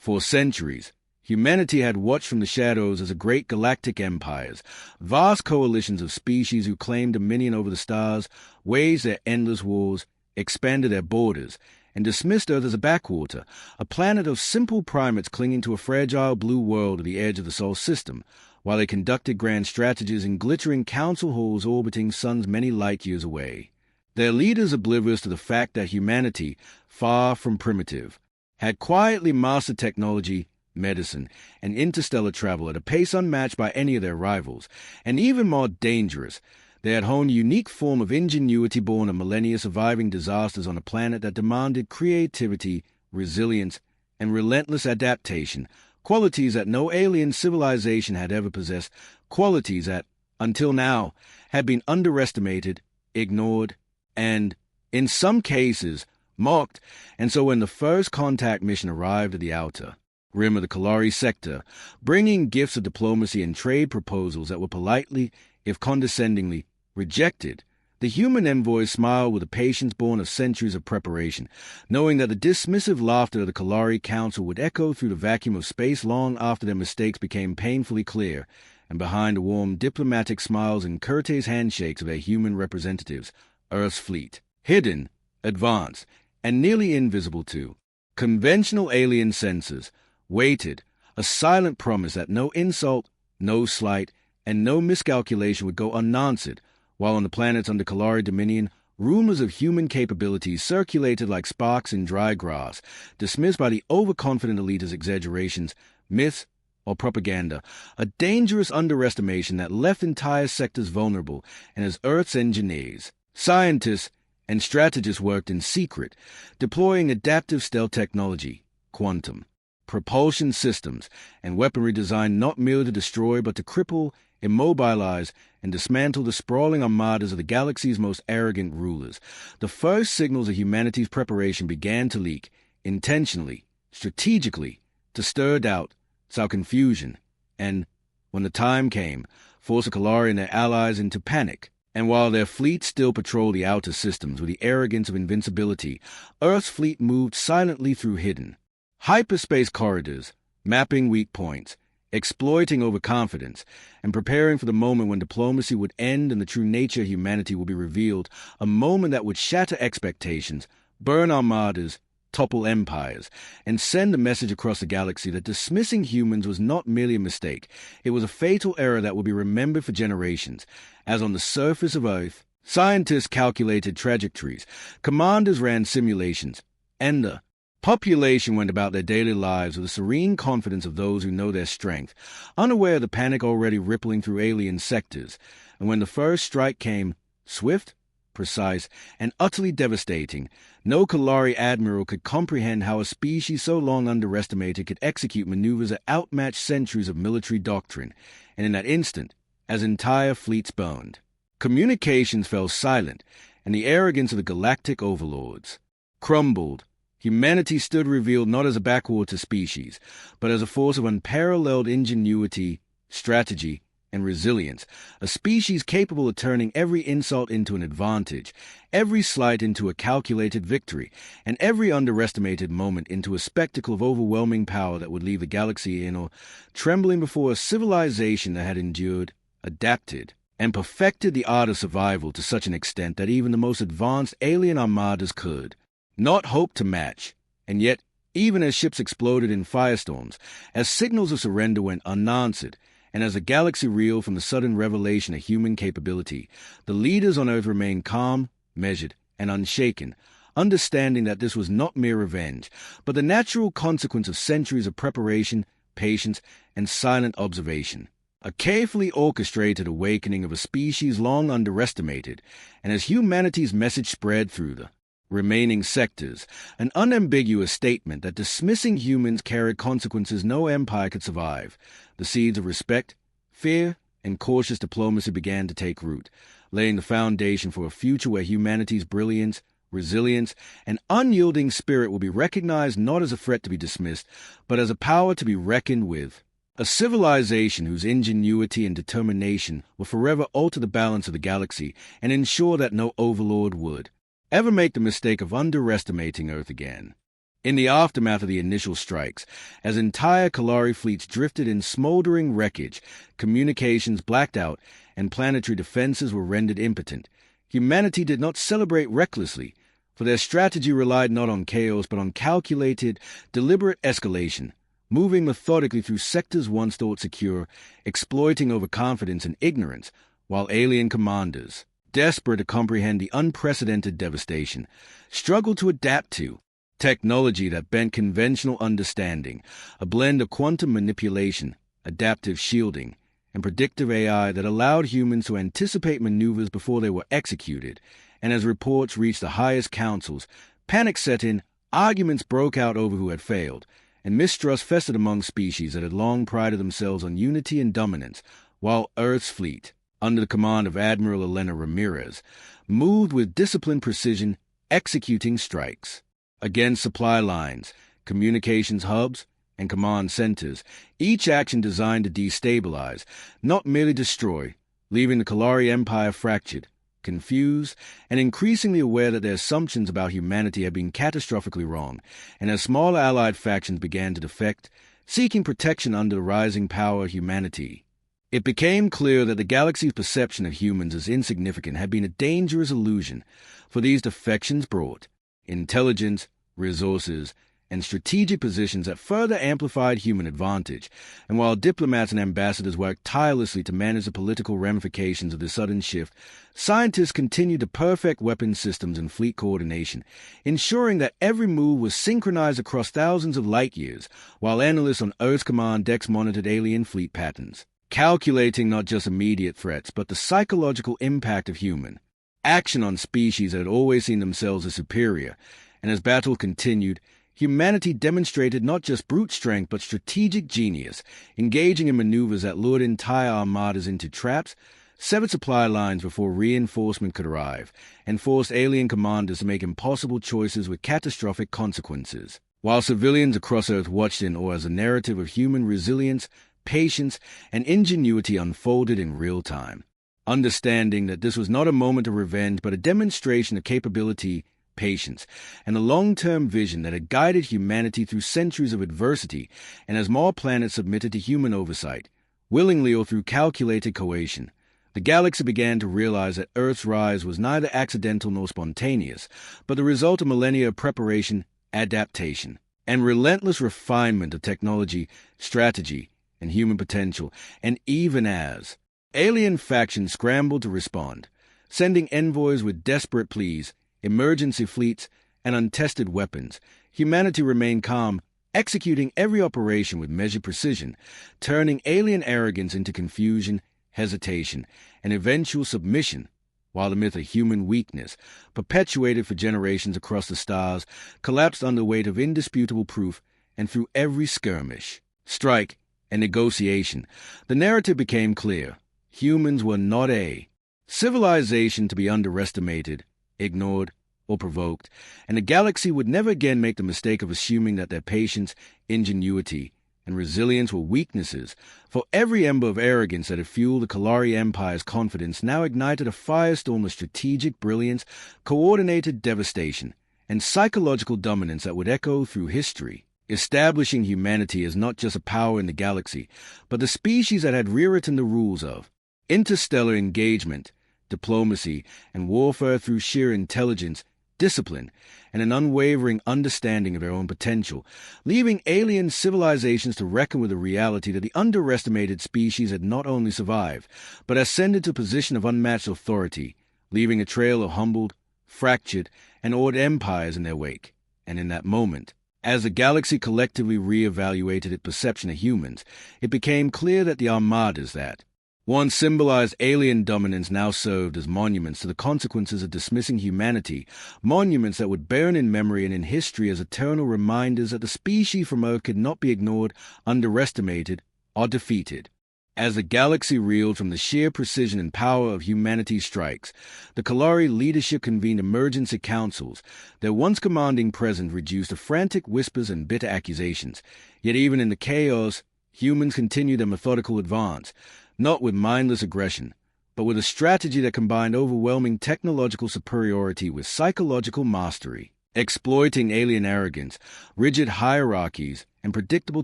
For centuries, humanity had watched from the shadows as great galactic empires, vast coalitions of species who claimed dominion over the stars, waged their endless wars, expanded their borders, and dismissed Earth as a backwater, a planet of simple primates clinging to a fragile blue world at the edge of the Sol system, while they conducted grand strategies in glittering council halls orbiting suns many light years away. Their leaders oblivious to the fact that humanity, far from primitive, had quietly mastered technology, medicine, and interstellar travel at a pace unmatched by any of their rivals, and even more dangerous, they had honed a unique form of ingenuity born of millennia surviving disasters on a planet that demanded creativity, resilience, and relentless adaptation, qualities that no alien civilization had ever possessed, qualities that, until now, had been underestimated, ignored, and, in some cases, mocked. And so when the first contact mission arrived at the outer rim of the Qelari sector, bringing gifts of diplomacy and trade proposals that were politely, if condescendingly, rejected, the human envoys smiled with a patience born of centuries of preparation, knowing that the dismissive laughter of the Qelari Council would echo through the vacuum of space long after their mistakes became painfully clear, and behind the warm diplomatic smiles and courteous handshakes of their human representatives, Earth's fleet, hidden, advanced, and nearly invisible to conventional alien sensors, waited, a silent promise that no insult, no slight, and no miscalculation would go unanswered, while on the planets under Qelari dominion, rumors of human capabilities circulated like sparks in dry grass, dismissed by the overconfident elite's exaggerations, myths, or propaganda, a dangerous underestimation that left entire sectors vulnerable, and as Earth's engineers, scientists, and strategists worked in secret, deploying adaptive stealth technology, quantum, propulsion systems, and weaponry designed not merely to destroy but to cripple, immobilize, and dismantle the sprawling armadas of the galaxy's most arrogant rulers. The first signals of humanity's preparation began to leak, intentionally, strategically, to stir doubt, sow confusion, and, when the time came, force the Qelari and their allies into panic. And while their fleet still patrolled the outer systems with the arrogance of invincibility, Earth's fleet moved silently through hidden hyperspace corridors, mapping weak points, exploiting overconfidence, and preparing for the moment when diplomacy would end and the true nature of humanity would be revealed, a moment that would shatter expectations, burn armadas, topple empires, and send a message across the galaxy that dismissing humans was not merely a mistake, it was a fatal error that would be remembered for generations, as on the surface of Earth, scientists calculated trajectories, commanders ran simulations, and the population went about their daily lives with the serene confidence of those who know their strength, unaware of the panic already rippling through alien sectors. And when the first strike came, swift, precise, and utterly devastating, no Qelari admiral could comprehend how a species so long underestimated could execute maneuvers that outmatched centuries of military doctrine, and in that instant, as entire fleets burned, communications fell silent, and the arrogance of the Galactic Overlords crumbled. Humanity stood revealed not as a backwater species, but as a force of unparalleled ingenuity, strategy, and resilience, a species capable of turning every insult into an advantage, every slight into a calculated victory, and every underestimated moment into a spectacle of overwhelming power that would leave the galaxy in awe, trembling before a civilization that had endured, adapted, and perfected the art of survival to such an extent that even the most advanced alien armadas could not hope to match. And yet, even as ships exploded in firestorms, as signals of surrender went unanswered, and as the galaxy reeled from the sudden revelation of human capability, the leaders on Earth remained calm, measured, and unshaken, understanding that this was not mere revenge, but the natural consequence of centuries of preparation, patience, and silent observation. A carefully orchestrated awakening of a species long underestimated, and as humanity's message spread through the remaining sectors, an unambiguous statement that dismissing humans carried consequences no empire could survive. The seeds of respect, fear, and cautious diplomacy began to take root, laying the foundation for a future where humanity's brilliance, resilience, and unyielding spirit will be recognized not as a threat to be dismissed, but as a power to be reckoned with. A civilization whose ingenuity and determination will forever alter the balance of the galaxy and ensure that no overlord would ever make the mistake of underestimating Earth again. In the aftermath of the initial strikes, as entire Qelari fleets drifted in smoldering wreckage, communications blacked out, and planetary defenses were rendered impotent, humanity did not celebrate recklessly, for their strategy relied not on chaos but on calculated, deliberate escalation, moving methodically through sectors once thought secure, exploiting overconfidence and ignorance, while alien commanders, desperate to comprehend the unprecedented devastation, struggled to adapt to technology that bent conventional understanding, a blend of quantum manipulation, adaptive shielding, and predictive AI that allowed humans to anticipate maneuvers before they were executed. And as reports reached the highest councils, panic set in, arguments broke out over who had failed, and mistrust festered among species that had long prided themselves on unity and dominance, while Earth's fleet, under the command of Admiral Elena Ramirez, moved with disciplined precision, executing strikes against supply lines, communications hubs, and command centers, each action designed to destabilize, not merely destroy, leaving the Qelari Empire fractured, confused, and increasingly aware that their assumptions about humanity had been catastrophically wrong, and as small allied factions began to defect, seeking protection under the rising power of humanity, it became clear that the galaxy's perception of humans as insignificant had been a dangerous illusion, for these defections brought intelligence, resources, and strategic positions that further amplified human advantage, and while diplomats and ambassadors worked tirelessly to manage the political ramifications of this sudden shift, scientists continued to perfect weapon systems and fleet coordination, ensuring that every move was synchronized across thousands of light years, while analysts on Earth's command decks monitored alien fleet patterns, calculating not just immediate threats, but the psychological impact of human action on species that had always seen themselves as superior. And as battle continued, humanity demonstrated not just brute strength but strategic genius, engaging in maneuvers that lured entire armadas into traps, severed supply lines before reinforcement could arrive, and forced alien commanders to make impossible choices with catastrophic consequences. While civilians across Earth watched in awe as a narrative of human resilience, patience, and ingenuity unfolded in real time, understanding that this was not a moment of revenge but a demonstration of capability, patience, and a long-term vision that had guided humanity through centuries of adversity, and as more planets submitted to human oversight, willingly or through calculated coercion, the galaxy began to realize that Earth's rise was neither accidental nor spontaneous, but the result of millennia of preparation, adaptation, and relentless refinement of technology, strategy, and human potential. And even as alien factions scrambled to respond, sending envoys with desperate pleas, emergency fleets, and untested weapons, humanity remained calm, executing every operation with measured precision, turning alien arrogance into confusion, hesitation, and eventual submission, while the myth of human weakness, perpetuated for generations across the stars, collapsed under the weight of indisputable proof, and through every skirmish, strike, and negotiation, the narrative became clear. Humans were not a civilization to be underestimated, ignored, or provoked, and the galaxy would never again make the mistake of assuming that their patience, ingenuity, and resilience were weaknesses, for every ember of arrogance that had fueled the Qelari Empire's confidence now ignited a firestorm of strategic brilliance, coordinated devastation, and psychological dominance that would echo through history, establishing humanity as not just a power in the galaxy, but the species that had rewritten the rules of interstellar engagement, diplomacy, and warfare through sheer intelligence, discipline, and an unwavering understanding of their own potential, leaving alien civilizations to reckon with the reality that the underestimated species had not only survived, but ascended to a position of unmatched authority, leaving a trail of humbled, fractured, and awed empires in their wake. And in that moment, as the galaxy collectively re-evaluated its perception of humans, it became clear that the Armadas that once symbolized alien dominance now served as monuments to the consequences of dismissing humanity, monuments that would burn in memory and in history as eternal reminders that the species from Earth could not be ignored, underestimated, or defeated. As the galaxy reeled from the sheer precision and power of humanity's strikes, the Qelari leadership convened emergency councils, their once commanding presence reduced to frantic whispers and bitter accusations. Yet even in the chaos, humans continued their methodical advance, not with mindless aggression, but with a strategy that combined overwhelming technological superiority with psychological mastery. exploiting alien arrogance, rigid hierarchies, and predictable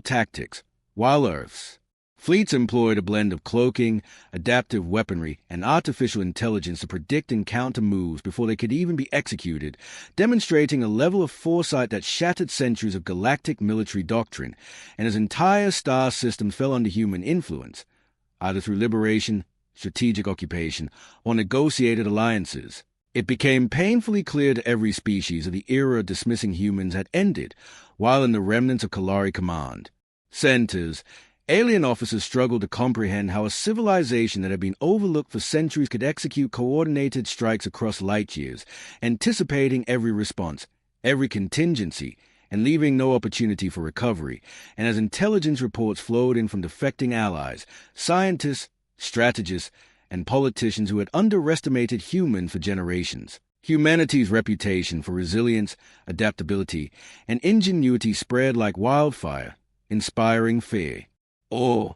tactics, while Earth's fleets employed a blend of cloaking, adaptive weaponry, and artificial intelligence to predict and counter moves before they could even be executed, demonstrating a level of foresight that shattered centuries of galactic military doctrine, and as entire star systems fell under human influence, either through liberation, strategic occupation, or negotiated alliances. It became painfully clear to every species that the era of dismissing humans had ended, while in the remnants of Qelari command centers, alien officers struggled to comprehend how a civilization that had been overlooked for centuries could execute coordinated strikes across light years, anticipating every response, every contingency, and leaving no opportunity for recovery. And as intelligence reports flowed in from defecting allies, scientists, strategists, and politicians who had underestimated humans for generations, humanity's reputation for resilience, adaptability, and ingenuity spread like wildfire, inspiring fear, awe,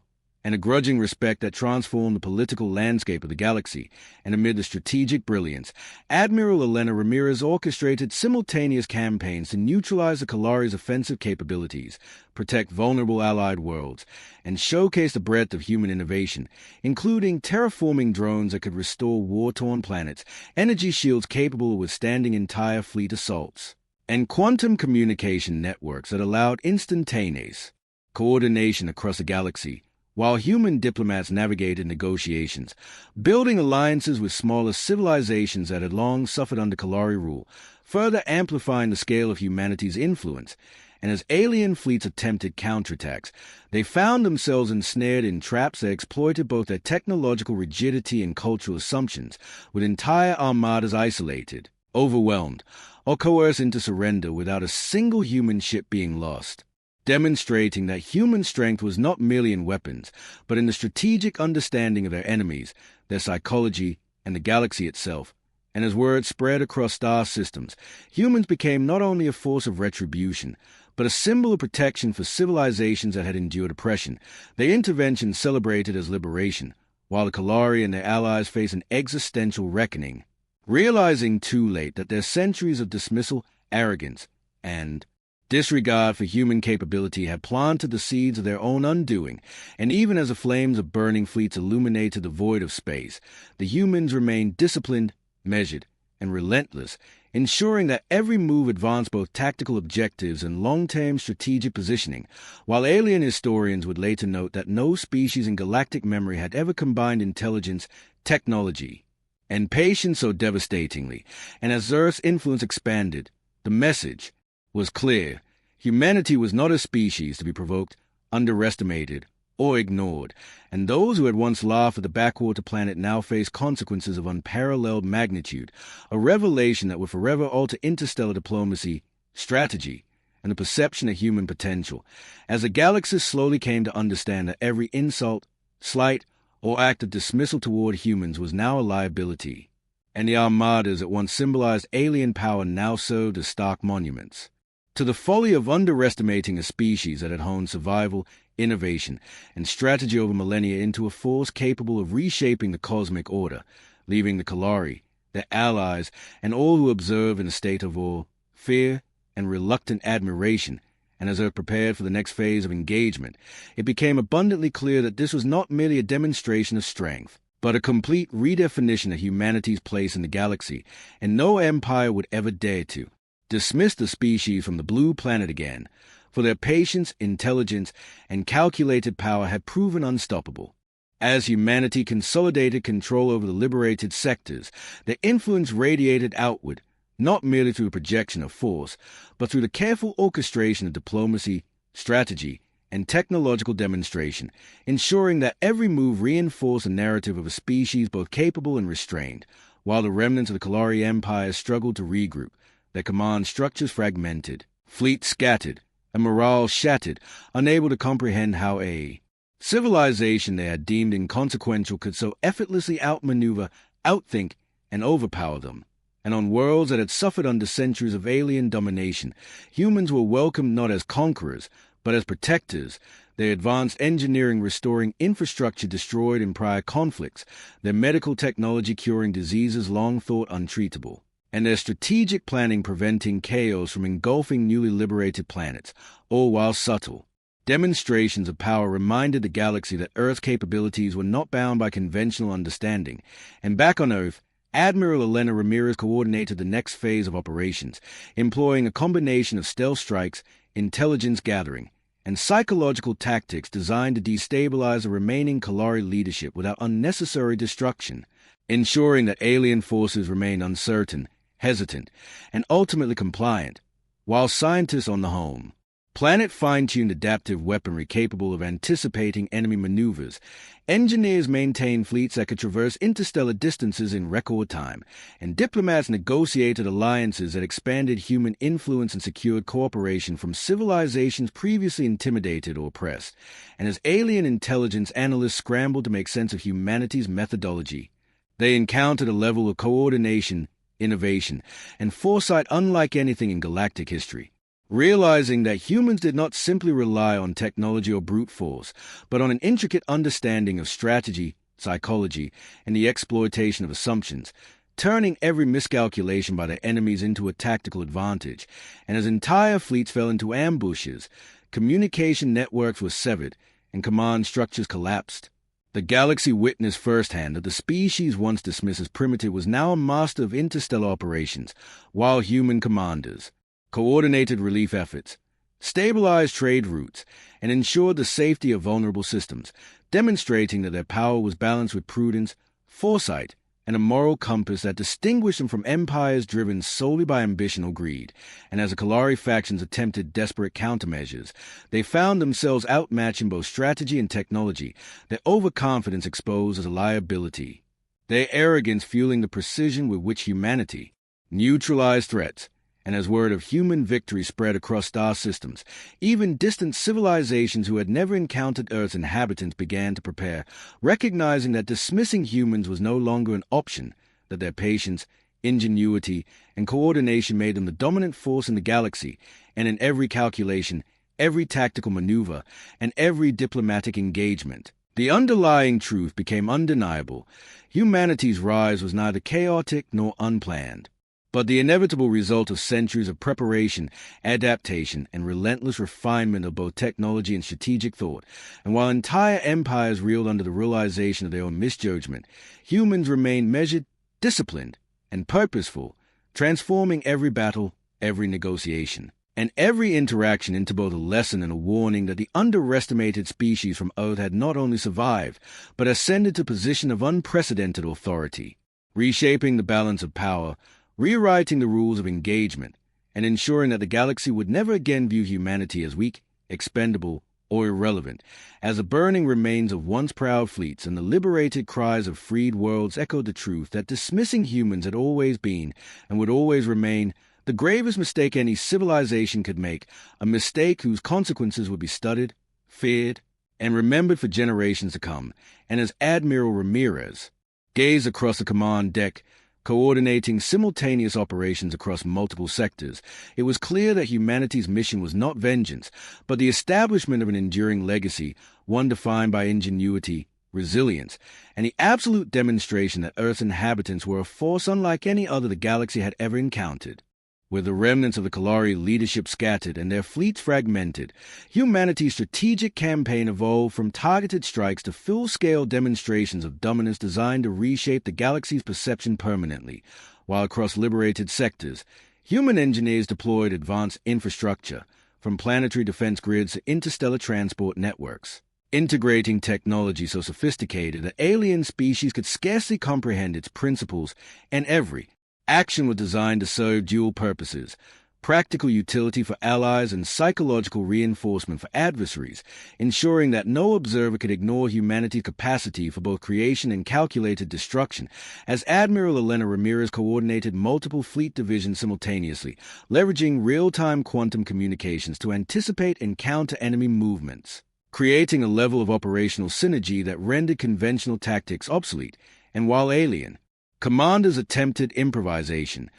and a grudging respect that transformed the political landscape of the galaxy. And amid the strategic brilliance, Admiral Elena Ramirez orchestrated simultaneous campaigns to neutralize the Qelari's offensive capabilities, protect vulnerable allied worlds, and showcase the breadth of human innovation, including terraforming drones that could restore war-torn planets, energy shields capable of withstanding entire fleet assaults, and quantum communication networks that allowed instantaneous coordination across the galaxy, while human diplomats navigated negotiations, building alliances with smaller civilizations that had long suffered under Qelari rule, further amplifying the scale of humanity's influence. And as alien fleets attempted counterattacks, they found themselves ensnared in traps that exploited both their technological rigidity and cultural assumptions, with entire armadas isolated, overwhelmed, or coerced into surrender without a single human ship being lost, demonstrating that human strength was not merely in weapons, but in the strategic understanding of their enemies, their psychology, and the galaxy itself. And as word spread across star systems, humans became not only a force of retribution, but a symbol of protection for civilizations that had endured oppression, their intervention celebrated as liberation, while the Qelari and their allies faced an existential reckoning, realizing too late that their centuries of dismissal, arrogance, and disregard for human capability had planted the seeds of their own undoing. And even as the flames of burning fleets illuminated the void of space, the humans remained disciplined, measured, and relentless, ensuring that every move advanced both tactical objectives and long-term strategic positioning, while alien historians would later note that no species in galactic memory had ever combined intelligence, technology, and patience so devastatingly. And as Earth's influence expanded, the message was clear. Humanity was not a species to be provoked, underestimated, or ignored, and those who had once laughed at the backwater planet now faced consequences of unparalleled magnitude, a revelation that would forever alter interstellar diplomacy, strategy, and the perception of human potential, as the galaxies slowly came to understand that every insult, slight, or act of dismissal toward humans was now a liability, and the armadas that once symbolized alien power now served as stark monuments to the folly of underestimating a species that had honed survival, innovation, and strategy over millennia into a force capable of reshaping the cosmic order, leaving the Qelari, their allies, and all who observe in a state of awe, fear, and reluctant admiration. And as Earth prepared for the next phase of engagement, it became abundantly clear that this was not merely a demonstration of strength, but a complete redefinition of humanity's place in the galaxy, and no empire would ever dare to dismiss the species from the blue planet again, for their patience, intelligence, and calculated power had proven unstoppable. As humanity consolidated control over the liberated sectors, their influence radiated outward, not merely through a projection of force, but through the careful orchestration of diplomacy, strategy, and technological demonstration, ensuring that every move reinforced the narrative of a species both capable and restrained, while the remnants of the Qelari Empire struggled to regroup, their command structures fragmented, fleets scattered, and morale shattered, unable to comprehend how a civilization they had deemed inconsequential could so effortlessly outmaneuver, outthink, and overpower them. And on worlds that had suffered under centuries of alien domination, humans were welcomed not as conquerors, but as protectors, their advanced engineering restoring infrastructure destroyed in prior conflicts, their medical technology curing diseases long thought untreatable, and their strategic planning preventing chaos from engulfing newly liberated planets, all while subtle. Demonstrations of power reminded the galaxy that Earth's capabilities were not bound by conventional understanding, and back on Earth, Admiral Elena Ramirez coordinated the next phase of operations, employing a combination of stealth strikes, intelligence gathering, and psychological tactics designed to destabilize the remaining Qelari leadership without unnecessary destruction, ensuring that alien forces remained uncertain, hesitant, and ultimately compliant, while scientists on the home planet fine-tuned adaptive weaponry capable of anticipating enemy maneuvers. Engineers maintained fleets that could traverse interstellar distances in record time, and diplomats negotiated alliances that expanded human influence and secured cooperation from civilizations previously intimidated or oppressed. And as alien intelligence analysts scrambled to make sense of humanity's methodology, they encountered a level of coordination, innovation, and foresight unlike anything in galactic history. Realizing that humans did not simply rely on technology or brute force, but on an intricate understanding of strategy, psychology, and the exploitation of assumptions, turning every miscalculation by their enemies into a tactical advantage, and as entire fleets fell into ambushes, communication networks were severed, and command structures collapsed. The galaxy witnessed firsthand that the species once dismissed as primitive was now a master of interstellar operations, while human commanders coordinated relief efforts, stabilized trade routes, and ensured the safety of vulnerable systems, demonstrating that their power was balanced with prudence, foresight, and a moral compass that distinguished them from empires driven solely by ambition or greed. And as the Qelari factions attempted desperate countermeasures, they found themselves outmatched in both strategy and technology, their overconfidence exposed as a liability, their arrogance fueling the precision with which humanity neutralized threats. And as word of human victory spread across star systems, even distant civilizations who had never encountered Earth's inhabitants began to prepare, recognizing that dismissing humans was no longer an option, that their patience, ingenuity, and coordination made them the dominant force in the galaxy, and in every calculation, every tactical maneuver, and every diplomatic engagement. The underlying truth became undeniable. Humanity's rise was neither chaotic nor unplanned, but the inevitable result of centuries of preparation, adaptation, and relentless refinement of both technology and strategic thought. And while entire empires reeled under the realization of their own misjudgment, humans remained measured, disciplined, and purposeful, transforming every battle, every negotiation, and every interaction into both a lesson and a warning that the underestimated species from Earth had not only survived, but ascended to a position of unprecedented authority, reshaping the balance of power, rewriting the rules of engagement, and ensuring that the galaxy would never again view humanity as weak, expendable, or irrelevant, as the burning remains of once proud fleets and the liberated cries of freed worlds echoed the truth that dismissing humans had always been, and would always remain, the gravest mistake any civilization could make, a mistake whose consequences would be studied, feared, and remembered for generations to come. And as Admiral Ramirez gazed across the command deck, coordinating simultaneous operations across multiple sectors, it was clear that humanity's mission was not vengeance, but the establishment of an enduring legacy, one defined by ingenuity, resilience, and the absolute demonstration that Earth's inhabitants were a force unlike any other the galaxy had ever encountered. With the remnants of the Qelari leadership scattered and their fleets fragmented, humanity's strategic campaign evolved from targeted strikes to full-scale demonstrations of dominance designed to reshape the galaxy's perception permanently, while across liberated sectors, human engineers deployed advanced infrastructure, from planetary defense grids to interstellar transport networks, integrating technology so sophisticated that alien species could scarcely comprehend its principles, and every action was designed to serve dual purposes: practical utility for allies and psychological reinforcement for adversaries, ensuring that no observer could ignore humanity's capacity for both creation and calculated destruction, as Admiral Elena Ramirez coordinated multiple fleet divisions simultaneously, leveraging real-time quantum communications to anticipate and counter enemy movements, creating a level of operational synergy that rendered conventional tactics obsolete. And while alien commanders attempted improvisation,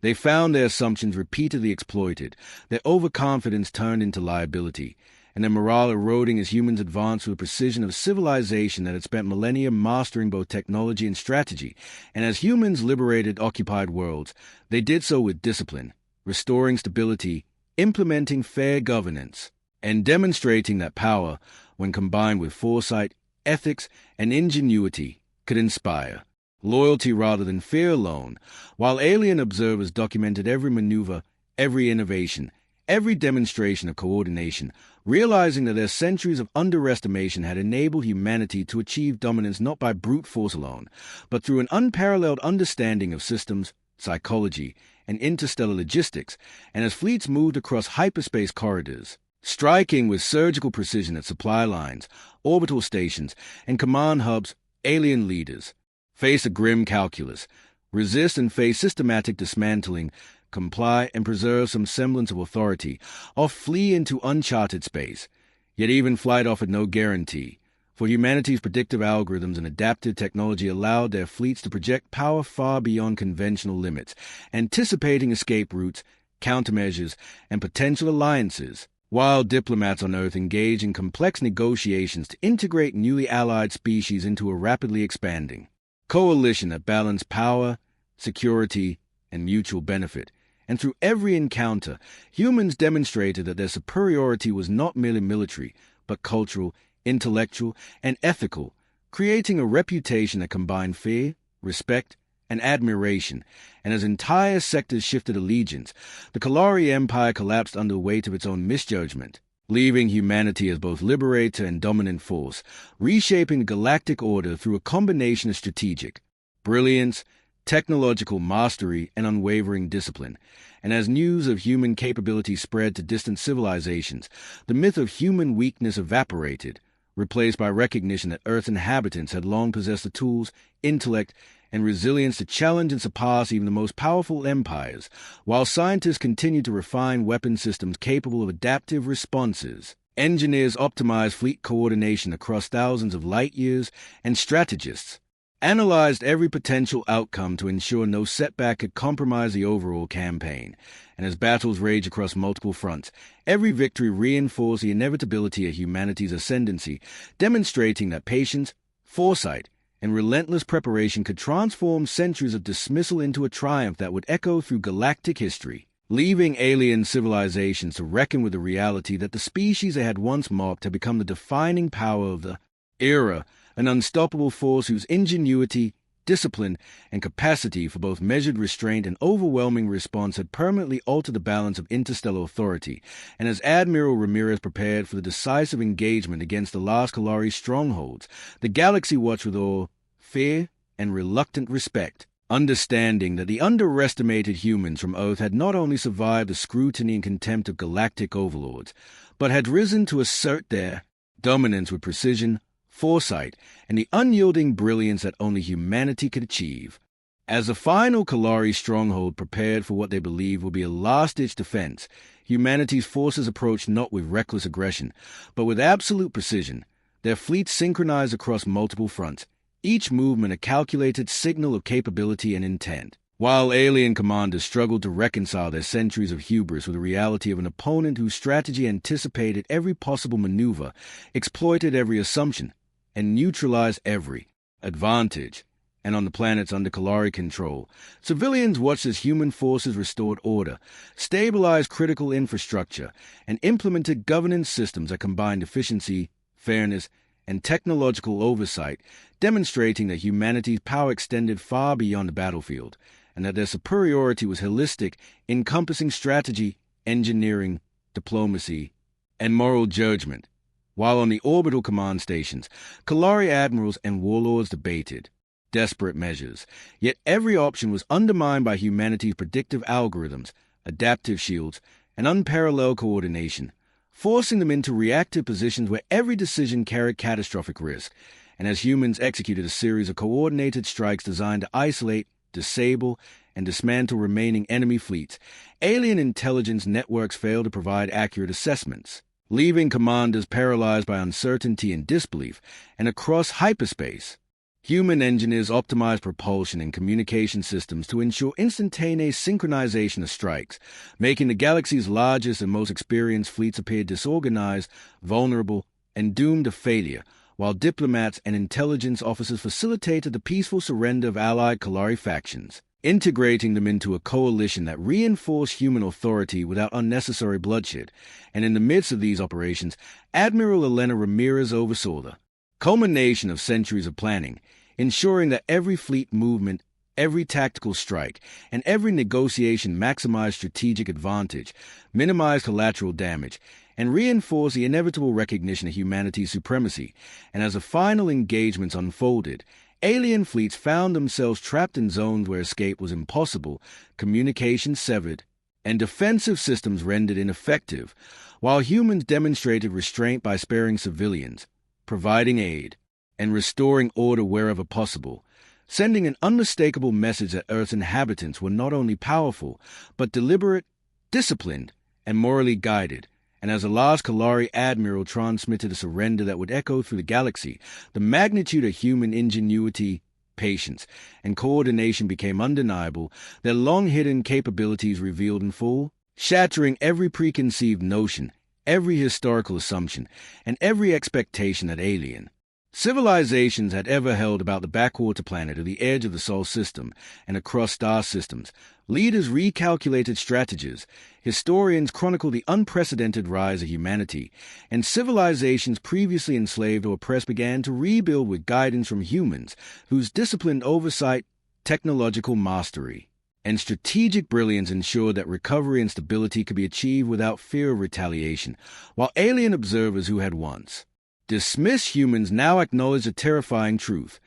they found their assumptions repeatedly exploited, their overconfidence turned into liability, and their morale eroding as humans advanced with the precision of civilization that had spent millennia mastering both technology and strategy. And as humans liberated occupied worlds, they did so with discipline, restoring stability, implementing fair governance, and demonstrating that power, when combined with foresight, ethics, and ingenuity, could inspire loyalty rather than fear alone. While alien observers documented every maneuver, every innovation, every demonstration of coordination, realizing that their centuries of underestimation had enabled humanity to achieve dominance not by brute force alone, but through an unparalleled understanding of systems, psychology, and interstellar logistics, and as fleets moved across hyperspace corridors, striking with surgical precision at supply lines, orbital stations, and command hubs, alien leaders face a grim calculus, resist and face systematic dismantling, comply and preserve some semblance of authority, or flee into uncharted space. Yet even flight offered no guarantee, for humanity's predictive algorithms and adaptive technology allowed their fleets to project power far beyond conventional limits, anticipating escape routes, countermeasures, and potential alliances, while diplomats on Earth engaged in complex negotiations to integrate newly allied species into a rapidly expanding coalition that balanced power, security, and mutual benefit. And through every encounter, humans demonstrated that their superiority was not merely military, but cultural, intellectual, and ethical, creating a reputation that combined fear, respect, and admiration. And as entire sectors shifted allegiance, the Qelari Empire collapsed under the weight of its own misjudgment, leaving humanity as both liberator and dominant force, reshaping the galactic order through a combination of strategic brilliance, technological mastery, and unwavering discipline. And as news of human capability spread to distant civilizations, the myth of human weakness evaporated, replaced by recognition that Earth's inhabitants had long possessed the tools, intellect, and resilience to challenge and surpass even the most powerful empires, while scientists continued to refine weapon systems capable of adaptive responses. Engineers optimized fleet coordination across thousands of light years, and strategists analyzed every potential outcome to ensure no setback could compromise the overall campaign. And as battles raged across multiple fronts, every victory reinforced the inevitability of humanity's ascendancy, demonstrating that patience, foresight, and relentless preparation could transform centuries of dismissal into a triumph that would echo through galactic history, leaving alien civilizations to reckon with the reality that the species they had once mocked had become the defining power of the era, an unstoppable force whose ingenuity, discipline, and capacity for both measured restraint and overwhelming response had permanently altered the balance of interstellar authority. And as Admiral Ramirez prepared for the decisive engagement against the last Qelari strongholds, the galaxy watched with awe, fear, and reluctant respect, understanding that the underestimated humans from Earth had not only survived the scrutiny and contempt of Galactic Overlords, but had risen to assert their dominance with precision, foresight, and the unyielding brilliance that only humanity could achieve. As the final Qelari stronghold prepared for what they believed would be a last-ditch defense, humanity's forces approached not with reckless aggression, but with absolute precision. Their fleets synchronized across multiple fronts, each movement a calculated signal of capability and intent. While alien commanders struggled to reconcile their centuries of hubris with the reality of an opponent whose strategy anticipated every possible maneuver, exploited every assumption, and neutralized every advantage. And on the planets under Qelari control, civilians watched as human forces restored order, stabilized critical infrastructure, and implemented governance systems that combined efficiency, fairness, and technological oversight, demonstrating that humanity's power extended far beyond the battlefield, and that their superiority was holistic, encompassing strategy, engineering, diplomacy, and moral judgment. While on the orbital command stations, Qelari admirals and warlords debated desperate measures, yet every option was undermined by humanity's predictive algorithms, adaptive shields, and unparalleled coordination, forcing them into reactive positions where every decision carried catastrophic risk. And as humans executed a series of coordinated strikes designed to isolate, disable, and dismantle remaining enemy fleets, alien intelligence networks failed to provide accurate assessments, leaving commanders paralyzed by uncertainty and disbelief. And across hyperspace, Human engineers optimized propulsion and communication systems to ensure instantaneous synchronization of strikes, making the galaxy's largest and most experienced fleets appear disorganized, vulnerable, and doomed to failure, while diplomats and intelligence officers facilitated the peaceful surrender of allied Qelari factions, integrating them into a coalition that reinforced human authority without unnecessary bloodshed. And in the midst of these operations, Admiral Elena Ramirez oversaw the culmination of centuries of planning, ensuring that every fleet movement, every tactical strike, and every negotiation maximized strategic advantage, minimized collateral damage, and reinforced the inevitable recognition of humanity's supremacy. And as the final engagements unfolded, alien fleets found themselves trapped in zones where escape was impossible, communication severed, and defensive systems rendered ineffective, while humans demonstrated restraint by sparing civilians, providing aid, and restoring order wherever possible, sending an unmistakable message that Earth's inhabitants were not only powerful, but deliberate, disciplined, and morally guided. And as the last Qelari admiral transmitted a surrender that would echo through the galaxy, the magnitude of human ingenuity, patience, and coordination became undeniable, their long-hidden capabilities revealed in full, shattering every preconceived notion, every historical assumption, and every expectation that alien civilizations had ever held about the backwater planet or the edge of the Sol system and across star systems. Leaders recalculated strategies, historians chronicled the unprecedented rise of humanity, and civilizations previously enslaved or oppressed began to rebuild with guidance from humans whose disciplined oversight, technological mastery, and strategic brilliance ensured that recovery and stability could be achieved without fear of retaliation, while alien observers who had once dismissed humans now acknowledged a terrifying truth.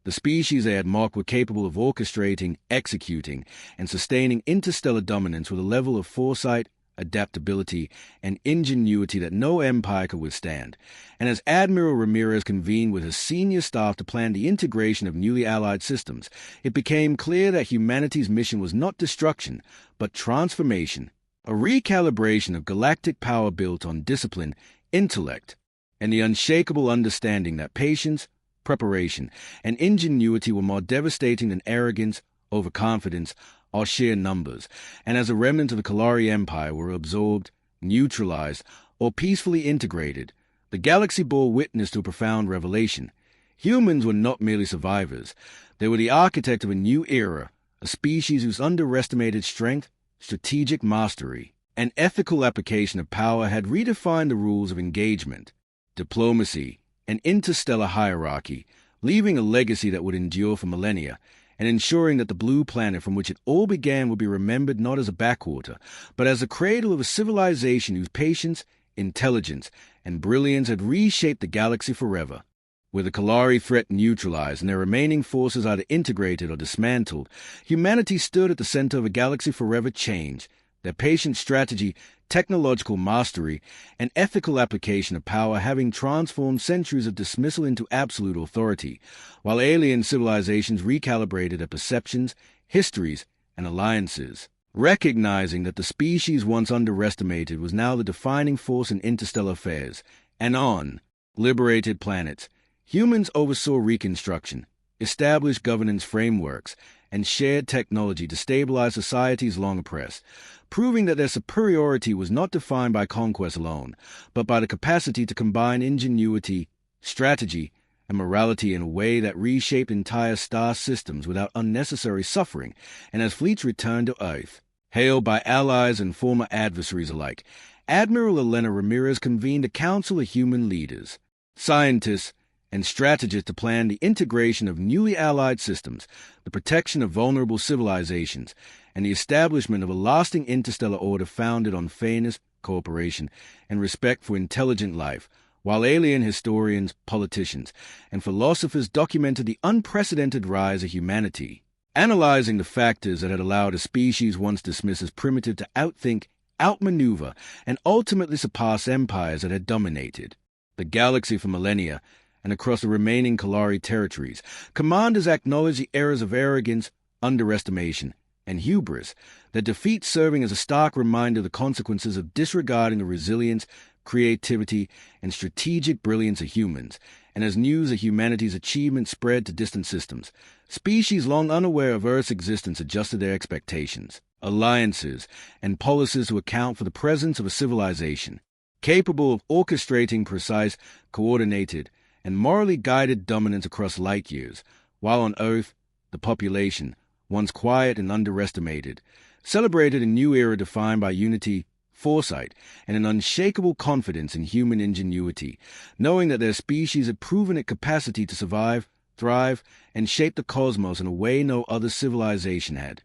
The species they had mocked were capable of orchestrating, executing, and sustaining interstellar dominance with a level of foresight, adaptability, and ingenuity that no empire could withstand. And as Admiral Ramirez convened with his senior staff to plan the integration of newly allied systems, it became clear that humanity's mission was not destruction, but transformation, a recalibration of galactic power built on discipline, intellect, and the unshakable understanding that patience, preparation, and ingenuity were more devastating than arrogance, overconfidence, or sheer numbers. And as a remnant of the Qelari Empire were absorbed, neutralized, or peacefully integrated, the galaxy bore witness to a profound revelation. Humans were not merely survivors. They were the architect of a new era, a species whose underestimated strength, strategic mastery, and ethical application of power had redefined the rules of engagement, diplomacy, and interstellar hierarchy, leaving a legacy that would endure for millennia, and ensuring that the blue planet from which it all began would be remembered not as a backwater, but as the cradle of a civilization whose patience, intelligence, and brilliance had reshaped the galaxy forever. With the Qelari threat neutralized and their remaining forces either integrated or dismantled, humanity stood at the center of a galaxy forever changed, their patient strategy, technological mastery, and ethical application of power having transformed centuries of dismissal into absolute authority, while alien civilizations recalibrated their perceptions, histories, and alliances, recognizing that the species once underestimated was now the defining force in interstellar affairs. And on liberated planets, humans oversaw reconstruction, established governance frameworks, and shared technology to stabilize societies long oppressed, proving that their superiority was not defined by conquest alone, but by the capacity to combine ingenuity, strategy, and morality in a way that reshaped entire star systems without unnecessary suffering. And as fleets returned to Earth, hailed by allies and former adversaries alike, Admiral Elena Ramirez convened a council of human leaders, scientists, and strategists to plan the integration of newly allied systems, the protection of vulnerable civilizations, and the establishment of a lasting interstellar order founded on fairness, cooperation, and respect for intelligent life, while alien historians, politicians, and philosophers documented the unprecedented rise of humanity, analyzing the factors that had allowed a species once dismissed as primitive to outthink, outmaneuver, and ultimately surpass empires that had dominated the galaxy for millennia. And across the remaining Qelari territories, commanders acknowledged the errors of arrogance, underestimation, and hubris, their defeat serving as a stark reminder of the consequences of disregarding the resilience, creativity, and strategic brilliance of humans, and as news of humanity's achievements spread to distant systems, species long unaware of Earth's existence adjusted their expectations, alliances, and policies to account for the presence of a civilization capable of orchestrating precise, coordinated, and morally guided dominance across light years, while on Earth, the population, once quiet and underestimated, celebrated a new era defined by unity, foresight, and an unshakable confidence in human ingenuity, knowing that their species had proven its capacity to survive, thrive, and shape the cosmos in a way no other civilization had.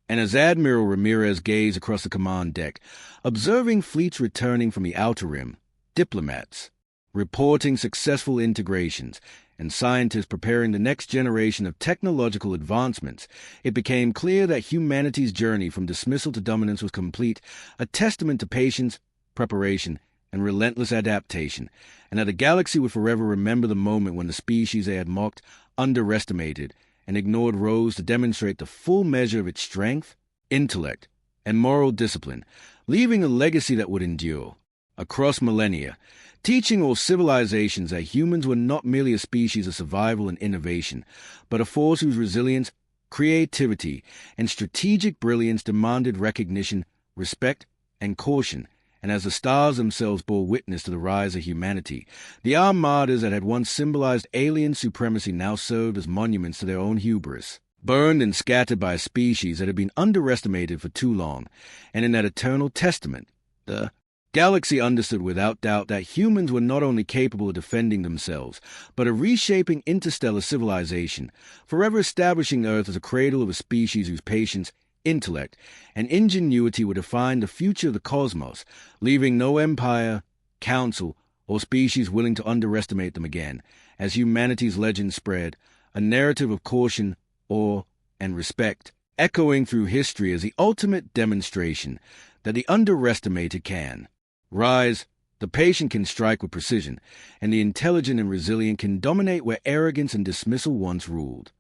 And as Admiral Ramirez gazed across the command deck, observing fleets returning from the Outer Rim, diplomats reporting successful integrations, and scientists preparing the next generation of technological advancements, it became clear that humanity's journey from dismissal to dominance was complete, a testament to patience, preparation, and relentless adaptation, and that the galaxy would forever remember the moment when the species they had mocked, underestimated, and ignored rose to demonstrate the full measure of its strength, intellect, and moral discipline, leaving a legacy that would endure across millennia, teaching all civilizations that humans were not merely a species of survival and innovation, but a force whose resilience, creativity, and strategic brilliance demanded recognition, respect, and caution. And as the stars themselves bore witness to the rise of humanity, the Armadas that had once symbolized alien supremacy now served as monuments to their own hubris, burned and scattered by a species that had been underestimated for too long, and in that eternal testament, the galaxy understood without doubt that humans were not only capable of defending themselves, but of reshaping interstellar civilization, forever establishing Earth as a cradle of a species whose patience, intellect, and ingenuity would define the future of the cosmos, leaving no empire, council, or species willing to underestimate them again, as humanity's legend spread, a narrative of caution, awe, and respect, echoing through history as the ultimate demonstration that the underestimated can rise, the patient can strike with precision, and the intelligent and resilient can dominate where arrogance and dismissal once ruled.